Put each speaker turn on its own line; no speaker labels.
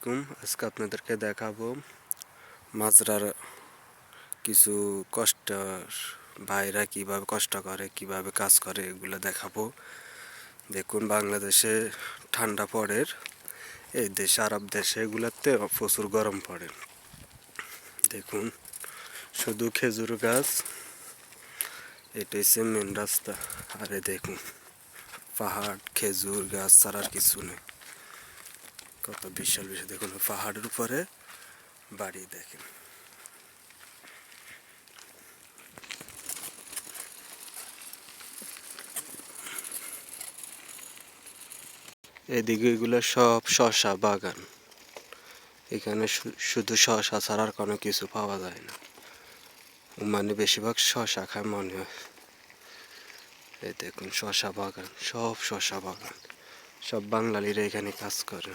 আলাইকুম। আজকে আপনাদেরকে দেখাবো মাজরার কিছু কষ্ট, ভাইরা কিভাবে কষ্ট করে, কিভাবে কাজ করে, এগুলো দেখাবো। দেখুন, বাংলাদেশে ঠান্ডা পড়ে, এই দেশে আরব দেশে এগুলাতে প্রচুর গরম পড়ে। দেখুন, শুধু খেজুর গাছ, এটা হচ্ছে মেন রাস্তা। আরে দেখুন, পাহাড়, খেজুর গাছ ছাড়া আর কিছু নেই। কত বিশাল বিশাল, দেখুন পাহাড়ের উপরে বাড়ি। দেখেন, এদিকে এগুলো সব শসা বাগান। এখানে শুধু শসা ছাড়া আর কোনো কিছু পাওয়া যায় না, মানে বেশিরভাগ শসা খায় মনে হয়। এই দেখুন শসা বাগান, সব শসা বাগান, সব বাঙালিরা এখানে কাজ করে।